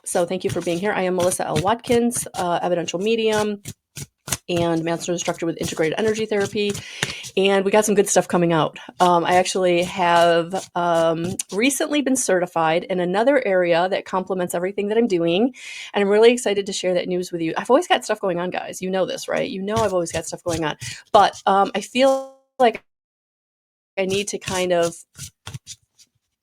So thank you for being here. I am Melissa L. Watkins, evidential medium and master instructor with integrated energy therapy. And we got some good stuff coming out. I actually have recently been certified in another area that complements everything that I'm doing. And I'm really excited to share that news with you. I've always got stuff going on, guys. You know this, right? You know I've always got stuff going on. But I feel like I need to kind of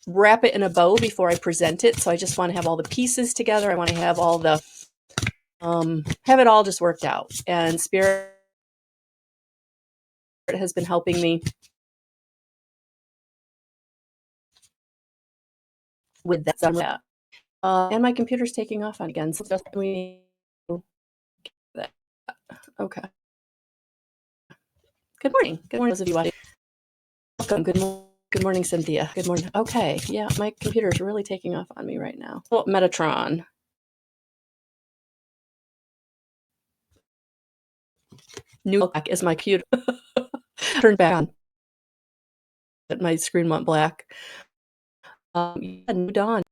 wrap it in a bow before I present it. So I just want to have all the pieces together. I want to have all the, have it all just worked out. And Spirit has been helping me with that. And my computer's taking off again. So just we that. Okay. Good morning. Good morning, those of you watching. Welcome. Good morning, Cynthia. Good morning. Okay. Yeah, my computer's really taking off on me right now. Oh, Metatron. New black is my computer. Turned back on. But my screen went black. Yeah, New Dawn.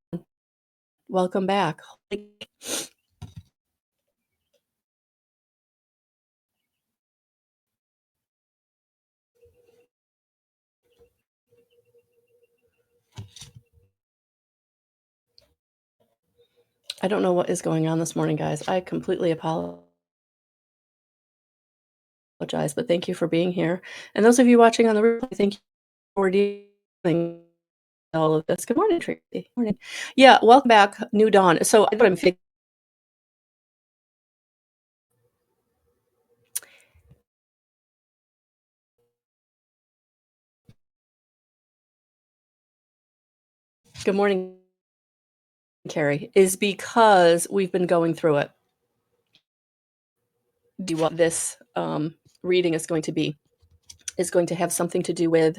Welcome back. I don't know what is going on this morning, guys. I completely apologize, but thank you for being here. And those of you watching on the replay, thank you for dealing all of this. Good morning, Tracy. Good morning. Yeah, welcome back, New Dawn. So I what I'm thinking. Good morning, Carrie, is because we've been going through it. Do what this reading is going to be is going to have something to do with.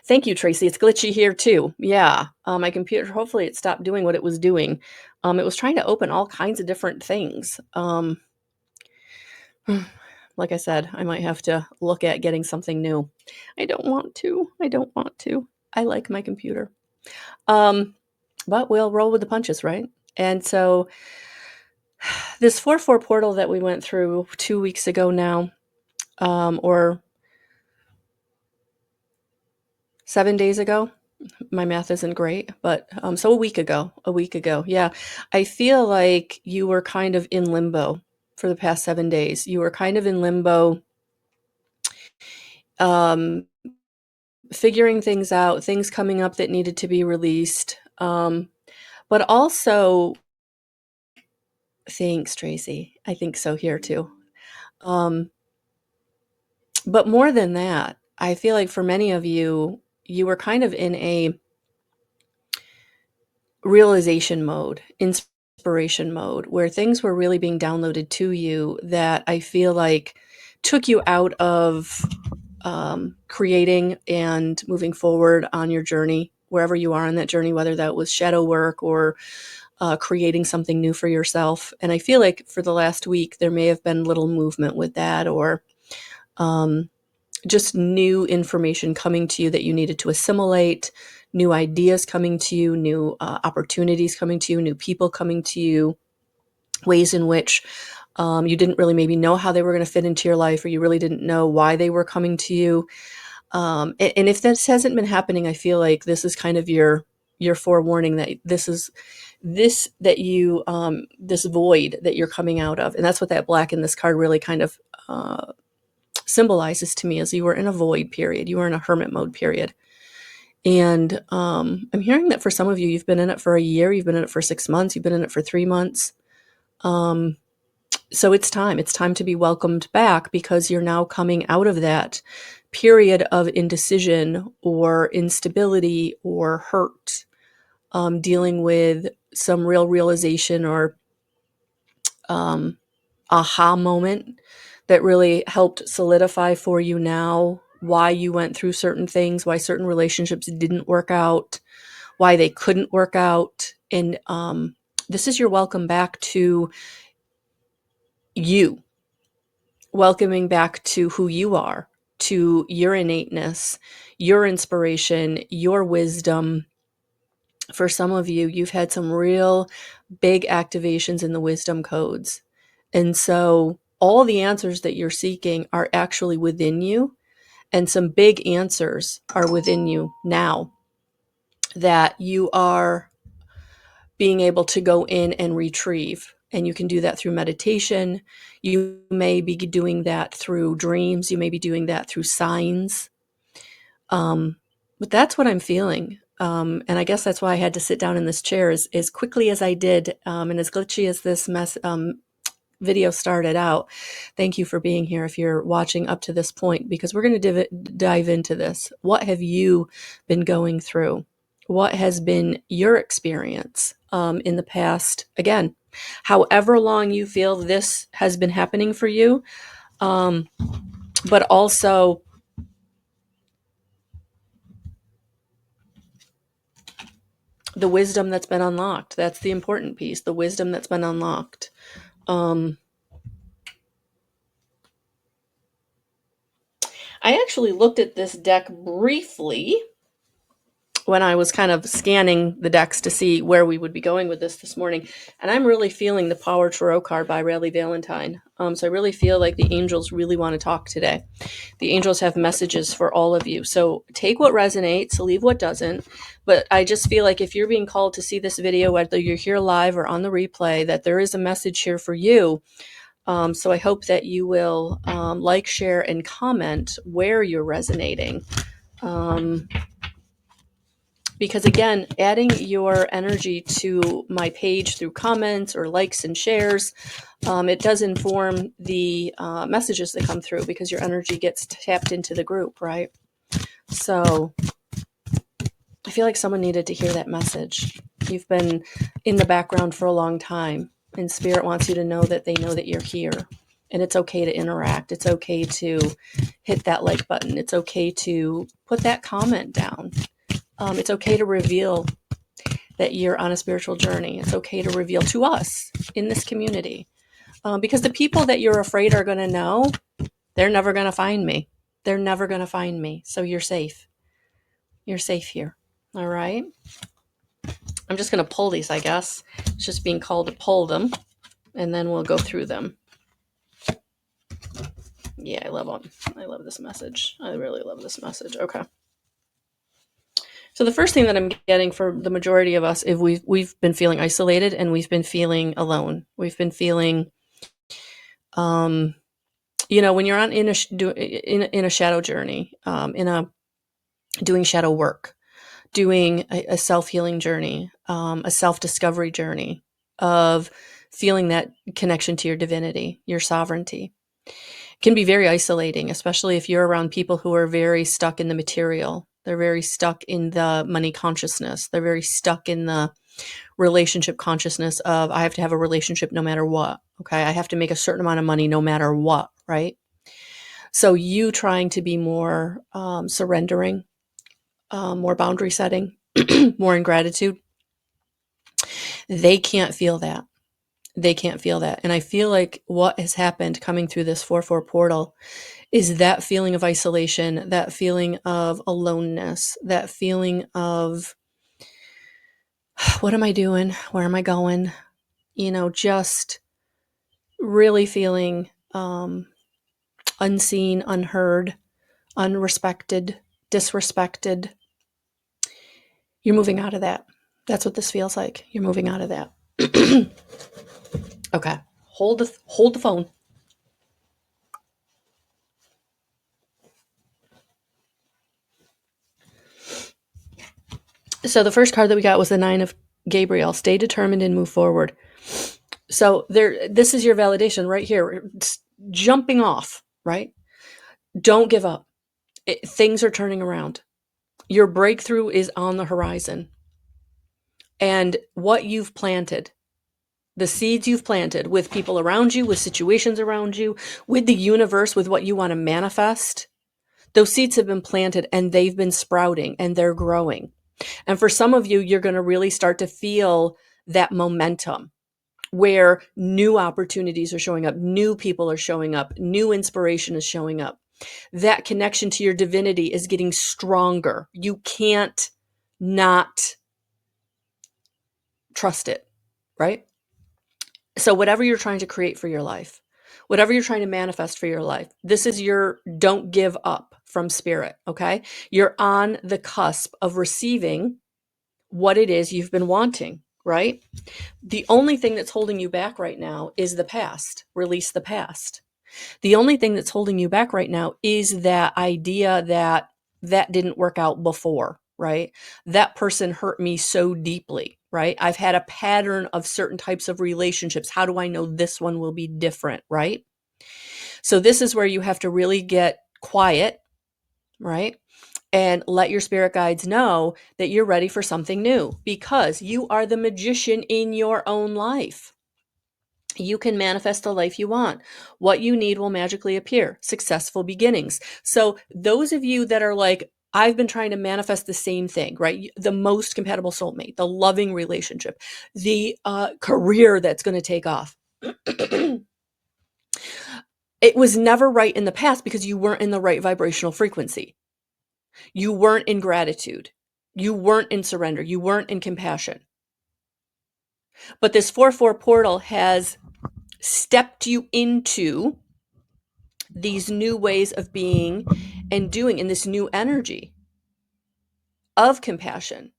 Thank you, Tracy. It's glitchy here too. Yeah, my computer. Hopefully, it stopped doing what it was doing. It was trying to open all kinds of different things. Like I said, I might have to look at getting something new. I don't want to. I like my computer. But we'll roll with the punches, right? And so this 4/4 portal that we went through 2 weeks ago now, or 7 days ago. My math isn't great, but so a week ago. Yeah. I feel like you were kind of in limbo for the past 7 days. You were kind of in limbo, figuring things out, things coming up that needed to be released. But also, thanks, Tracy. I think so here too. But more than that, I feel like for many of you, you were kind of in a realization mode, inspiration mode, where things were really being downloaded to you that I feel like took you out of creating and moving forward on your journey, wherever you are on that journey, whether that was shadow work or creating something new for yourself. And I feel like for the last week, there may have been little movement with that, or just new information coming to you that you needed to assimilate, new ideas coming to you, new opportunities coming to you, new people coming to you, ways in which you didn't really maybe know how they were going to fit into your life, or you really didn't know why they were coming to you. And if this hasn't been happening, I feel like this is kind of your forewarning that this void that you're coming out of. And that's what that black in this card really kind of symbolizes to me, as you were in a void period. You were in a hermit mode period. And I'm hearing that for some of you, you've been in it for a year, you've been in it for 6 months, you've been in it for 3 months. So it's time to be welcomed back, because you're now coming out of that period of indecision or instability or hurt, dealing with some real realization or aha moment that really helped solidify for you now why you went through certain things, why certain relationships didn't work out, why they couldn't work out. And this is your welcome back to you, welcoming back to who you are, to your innateness, your inspiration, your wisdom, For some of you, you've had some real big activations in the wisdom codes. And so all the answers that you're seeking are actually within you. And some big answers are within you now that you are being able to go in and retrieve. And you can do that through meditation. You may be doing that through dreams. You may be doing that through signs. But that's what I'm feeling. And I guess that's why I had to sit down in this chair as quickly as I did, and as glitchy as this video started out. Thank you for being here if you're watching up to this point, because we're going to dive into this. What have you been going through? What has been your experience in the past? Again, however long you feel this has been happening for you, but also the wisdom that's been unlocked. That's the important piece, the wisdom that's been unlocked. I actually looked at this deck briefly when I was kind of scanning the decks to see where we would be going with this morning. And I'm really feeling the Power Tarot card by Riley Valentine. So I really feel like the angels really want to talk today. The angels have messages for all of you. So take what resonates, leave what doesn't. But I just feel like if you're being called to see this video, whether you're here live or on the replay, that there is a message here for you. So I hope that you will like, share, and comment where you're resonating. Because again, adding your energy to my page through comments or likes and shares, it does inform the messages that come through, because your energy gets tapped into the group, right? So I feel like someone needed to hear that message. You've been in the background for a long time, and Spirit wants you to know that they know that you're here. And it's okay to interact. It's okay to hit that like button. It's okay to put that comment down. It's okay to reveal that you're on a spiritual journey. It's okay to reveal to us in this community. Because the people that you're afraid are going to know, they're never going to find me. They're never going to find me. So you're safe. You're safe here. All right. I'm just going to pull these, I guess. It's just being called to pull them. And then we'll go through them. Yeah, I love them. I love this message. I really love this message. Okay. So the first thing that I'm getting for the majority of us is we've been feeling isolated, and we've been feeling alone. We've been feeling, when you're on in a shadow journey, doing shadow work, doing a self-healing journey, a self-discovery journey of feeling that connection to your divinity, your sovereignty, can be very isolating, especially if you're around people who are very stuck in the material. They're very stuck in the money consciousness. They're very stuck in the relationship consciousness of, I have to have a relationship no matter what. Okay. I have to make a certain amount of money no matter what. Right. So you trying to be more surrendering, more boundary setting, more in gratitude. They can't feel that. They can't feel that. And I feel like what has happened coming through this 4/4 portal is that feeling of isolation, that feeling of aloneness, that feeling of, what am I doing? Where am I going? Just really feeling unseen, unheard, unrespected, disrespected. You're moving out of that. That's what this feels like. You're moving out of that. Okay. Hold the phone. So the first card that we got was the 9 of Gabriel. Stay determined and move forward. So this is your validation right here. It's jumping off, right? Don't give up. Things are turning around. Your breakthrough is on the horizon. And what you've planted, the seeds you've planted with people around you, with situations around you, with the universe, with what you want to manifest, those seeds have been planted and they've been sprouting and they're growing. And for some of you, you're going to really start to feel that momentum where new opportunities are showing up, new people are showing up, new inspiration is showing up. That connection to your divinity is getting stronger. You can't not trust it, right? So whatever you're trying to create for your life, whatever you're trying to manifest for your life, this is your don't give up from spirit, okay? You're on the cusp of receiving what it is you've been wanting, right? The only thing that's holding you back right now is the past. Release the past. The only thing that's holding you back right now is that idea that that didn't work out before, right? That person hurt me so deeply, right? I've had a pattern of certain types of relationships. How do I know this one will be different, right? So this is where you have to really get quiet, right? And let your spirit guides know that you're ready for something new, because you are the magician in your own life. You can manifest the life you want. What you need will magically appear. Successful beginnings. So those of you that are like, I've been trying to manifest the same thing, right? The most compatible soulmate, the loving relationship, the career that's going to take off. It was never right in the past because you weren't in the right vibrational frequency. You weren't in gratitude. You weren't in surrender. You weren't in compassion. But this 4-4 portal has stepped you into these new ways of being and doing in this new energy of compassion.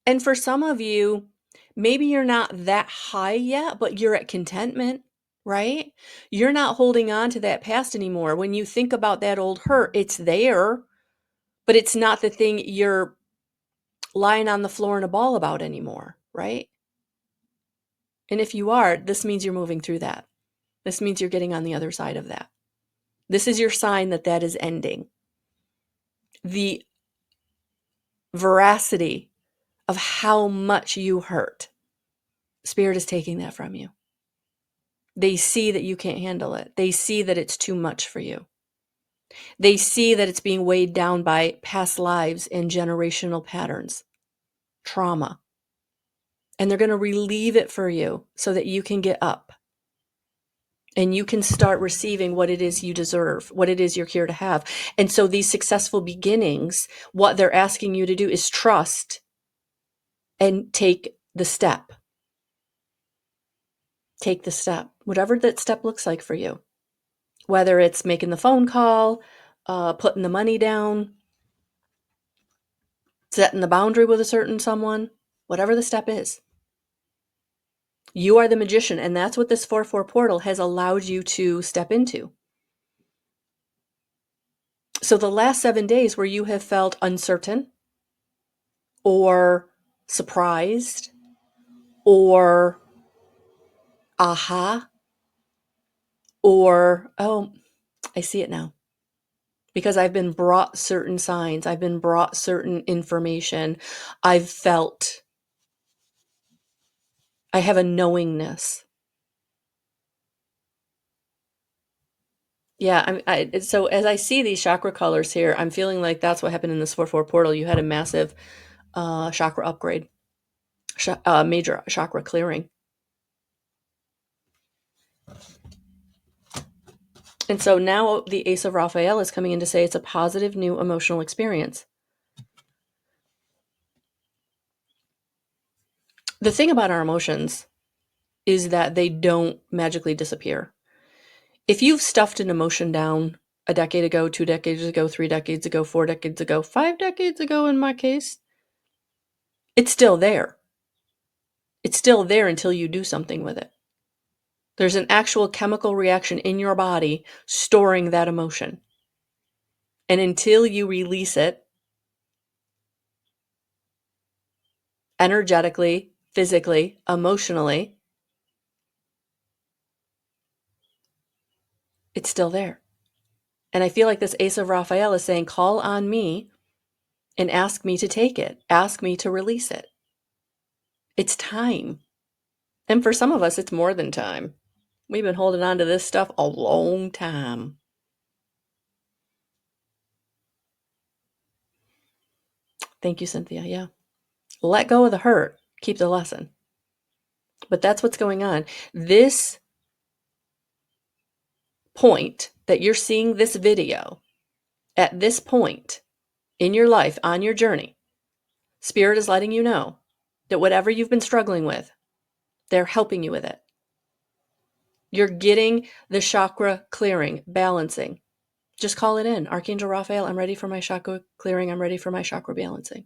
And for some of you, maybe you're not that high yet, but you're at contentment, right? You're not holding on to that past anymore. When you think about that old hurt, it's there, but it's not the thing you're lying on the floor in a ball about anymore, right? And if you are, this means you're moving through that. This means you're getting on the other side of that. This is your sign that that is ending. The veracity of how much you hurt, Spirit is taking that from you. They see that you can't handle it. They see that it's too much for you. They see that it's being weighed down by past lives and generational patterns, trauma. And they're going to relieve it for you so that you can get up and you can start receiving what it is you deserve, what it is you're here to have. And so these successful beginnings, what they're asking you to do is trust and take the step. Take the step, whatever that step looks like for you. Whether it's making the phone call, putting the money down, setting the boundary with a certain someone, whatever the step is. You are the magician, and that's what this 4-4 portal has allowed you to step into. So the last 7 days where you have felt uncertain or surprised or aha or, oh, I see it now. Because I've been brought certain signs, I've been brought certain information, I've felt, I have a knowingness. Yeah, so as I see these chakra colors here, I'm feeling like that's what happened in this 4-4 portal. You had a massive chakra upgrade, major chakra clearing. And so now the Ace of Raphael is coming in to say it's a positive new emotional experience. The thing about our emotions is that they don't magically disappear. If you've stuffed an emotion down a decade ago, 2 decades ago, 3 decades ago, 4 decades ago, 5 decades ago in my case, it's still there. It's still there until you do something with it. There's an actual chemical reaction in your body storing that emotion. And until you release it energetically, physically, emotionally, it's still there. And I feel like this Ace of Raphael is saying, call on me and ask me to take it. Ask me to release it. It's time. And for some of us, it's more than time. We've been holding on to this stuff a long time. Thank you, Cynthia. Yeah. Let go of the hurt. Keep the lesson. But that's what's going on. This point that you're seeing this video, at this point in your life, on your journey, Spirit is letting you know that whatever you've been struggling with, they're helping you with it. You're getting the chakra clearing, balancing. Just call it in. Archangel Raphael, I'm ready for my chakra clearing. I'm ready for my chakra balancing.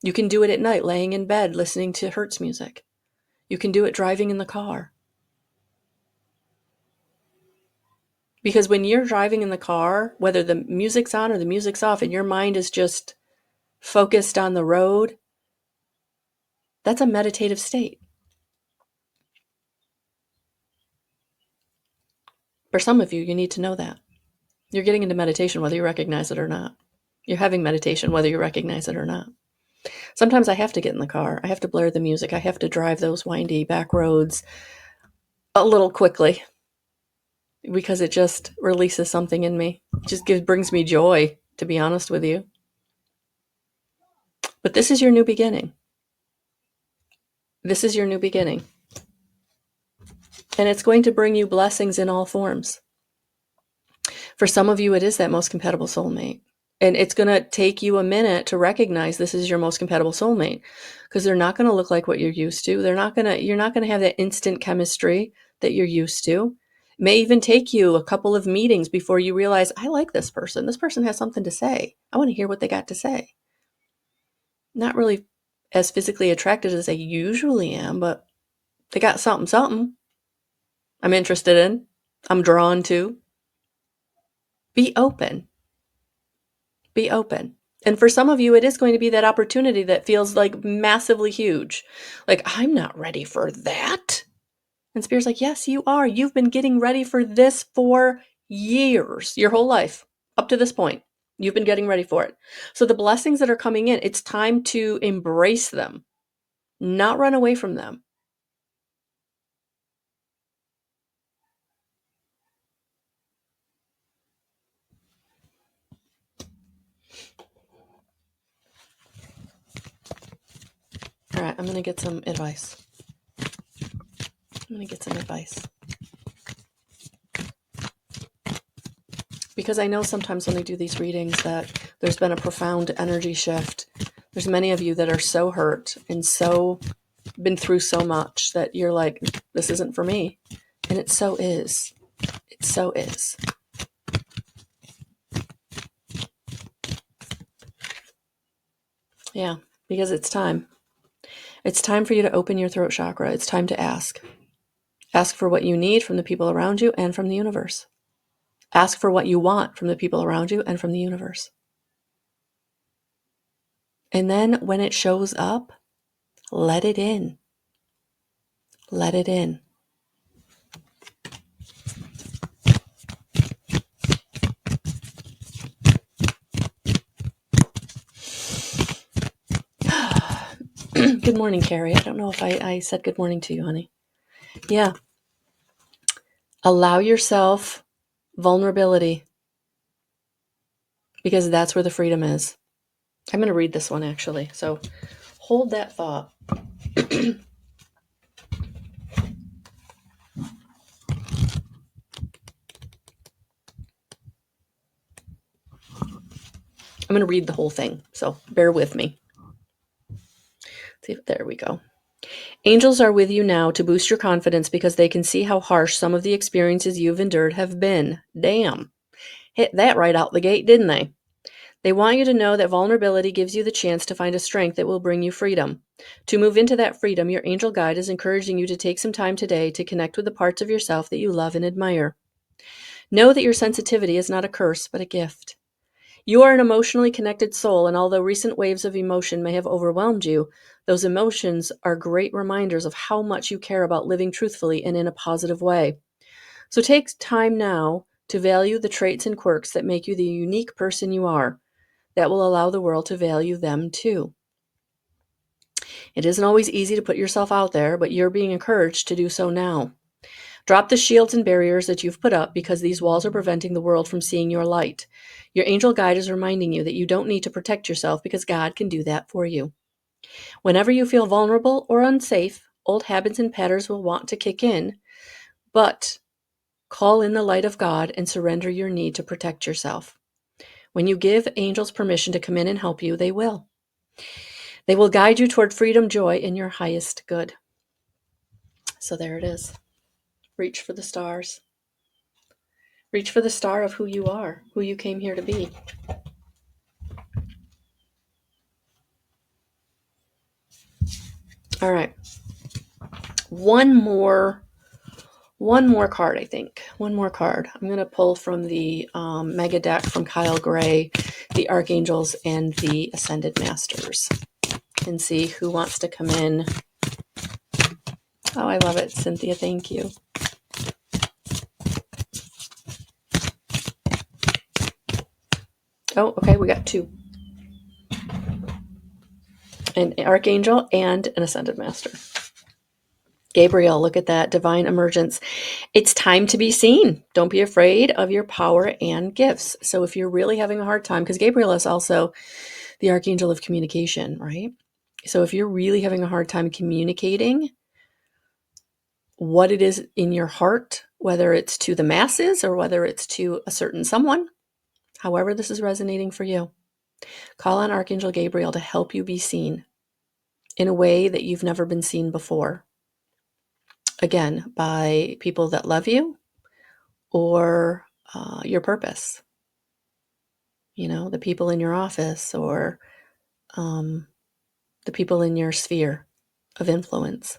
You can do it at night, laying in bed, listening to Hertz music. You can do it driving in the car. Because when you're driving in the car, whether the music's on or the music's off, and your mind is just focused on the road, that's a meditative state. For some of you, you need to know that. You're getting into meditation whether you recognize it or not. You're having meditation whether you recognize it or not. Sometimes I have to get in the car. I have to blare the music. I have to drive those windy back roads a little quickly because it just releases something in me. It just brings me joy, to be honest with you. But this is your new beginning. This is your new beginning. And it's going to bring you blessings in all forms. For some of you, it is that most compatible soulmate. And it's going to take you a minute to recognize this is your most compatible soulmate, because they're not going to look like what you're used to. You're not going to have that instant chemistry that you're used to. It may even take you a couple of meetings before you realize, I like this person. This person has something to say. I want to hear what they got to say. Not really as physically attracted as I usually am, but they got something I'm interested in. I'm drawn to. Be open. Be open. And for some of you, it is going to be that opportunity that feels like massively huge. Like, I'm not ready for that. And Spirit's like, yes, you are. You've been getting ready for this for years, your whole life, up to this point. You've been getting ready for it. So the blessings that are coming in, it's time to embrace them, not run away from them. All right, I'm going to get some advice. Because I know sometimes when I do these readings that there's been a profound energy shift. There's many of you that are so hurt and so been through so much that you're like, this isn't for me. And it so is. It so is. Yeah, because it's time. It's time for you to open your throat chakra. It's time to ask. Ask for what you need from the people around you and from the universe. Ask for what you want from the people around you and from the universe. And then when it shows up, let it in. Let it in. Good morning, Carrie. I don't know if I said good morning to you, honey. Yeah. Allow yourself vulnerability, because that's where the freedom is. I'm going to read this one, actually. So hold that thought. I'm going to read the whole thing, so bear with me. See, there we go. Angels are with you now to boost your confidence because they can see how harsh some of the experiences you've endured have been. Damn. Hit that right out the gate, didn't they? They want you to know that vulnerability gives you the chance to find a strength that will bring you freedom. To move into that freedom, your angel guide is encouraging you to take some time today to connect with the parts of yourself that you love and admire. Know that your sensitivity is not a curse, but a gift. You are an emotionally connected soul, and although recent waves of emotion may have overwhelmed you, those emotions are great reminders of how much you care about living truthfully and in a positive way. So take time now to value the traits and quirks that make you the unique person you are. That will allow the world to value them too. It isn't always easy to put yourself out there, but you're being encouraged to do so now. Drop the shields and barriers that you've put up because these walls are preventing the world from seeing your light. Your angel guide is reminding you that you don't need to protect yourself because God can do that for you. Whenever you feel vulnerable or unsafe, old habits and patterns will want to kick in, but call in the light of God and surrender your need to protect yourself. When you give angels permission to come in and help you, they will. They will guide you toward freedom, joy, and your highest good. So there it is. Reach for the stars. Reach for the star of who you are, who you came here to be. All right. One more card, I think. One more card. I'm going to pull from the Mega Deck from Kyle Gray, the Archangels and the Ascended Masters, and see who wants to come in. Oh, I love it, Cynthia. Thank you. Oh, okay. We got two. An Archangel and an Ascended Master. Gabriel, look at that. Divine emergence. It's time to be seen. Don't be afraid of your power and gifts. So if you're really having a hard time, because Gabriel is also the Archangel of communication, right? So if you're really having a hard time communicating what it is in your heart, whether it's to the masses or whether it's to a certain someone, however this is resonating for you, call on Archangel Gabriel to help you be seen in a way that you've never been seen before. Again, by people that love you or your purpose. You know, the people in your office or the people in your sphere of influence.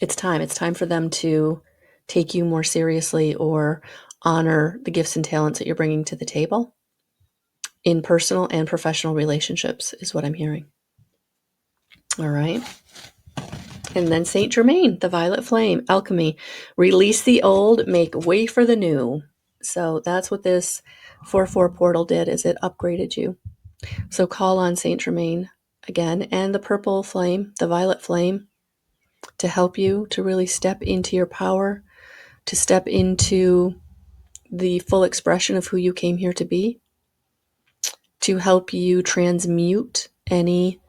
It's time. It's time for them to take you more seriously or honor the gifts and talents that you're bringing to the table in personal and professional relationships is what I'm hearing. All right. And then Saint Germain, the violet flame, alchemy, release the old, make way for the new. So that's what this 4/4 portal did, is it upgraded you. So call on Saint Germain again, and the purple flame, the violet flame, to help you to really step into your power, to step into the full expression of who you came here to be, to help you transmute any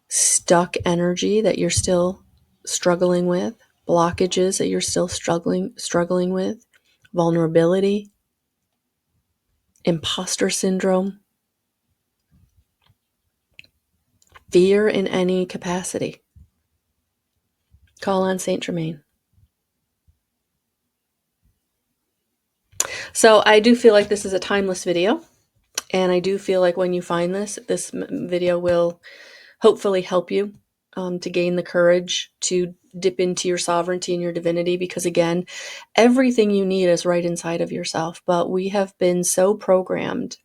stuck energy that you're still struggling with, blockages that you're still struggling with, vulnerability, imposter syndrome, fear in any capacity. Call on Saint Germain. So I do feel like this is a timeless video, and I do feel like when you find this video will hopefully help you to gain the courage to dip into your sovereignty and your divinity, because again, everything you need is right inside of yourself, but we have been so programmed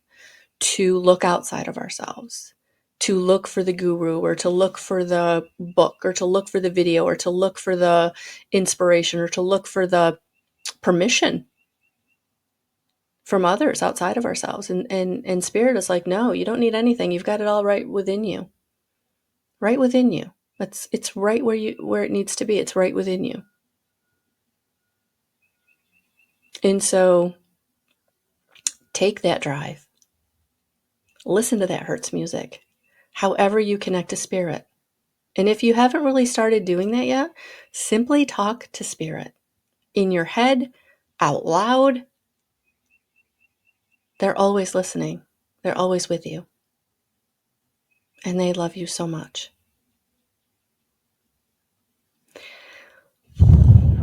to look outside of ourselves, to look for the guru or to look for the book or to look for the video or to look for the inspiration or to look for the permission from others outside of ourselves. And Spirit is like, no, you don't need anything. You've got it all right within you. Right within you. It's right where it needs to be. It's right within you. And so take that drive. Listen to that Hertz music. However you connect to Spirit. And if you haven't really started doing that yet, simply talk to Spirit. In your head, out loud. They're always listening. They're always with you. And they love you so much.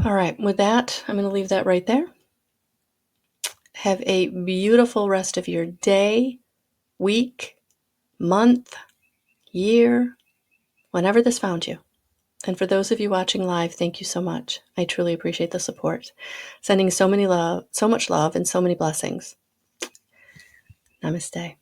All right, with that, I'm going to leave that right there. Have a beautiful rest of your day, week, month, year, whenever this found you. And for those of you watching live, thank you so much. I truly appreciate the support. Sending so much love, and so many blessings. Namaste.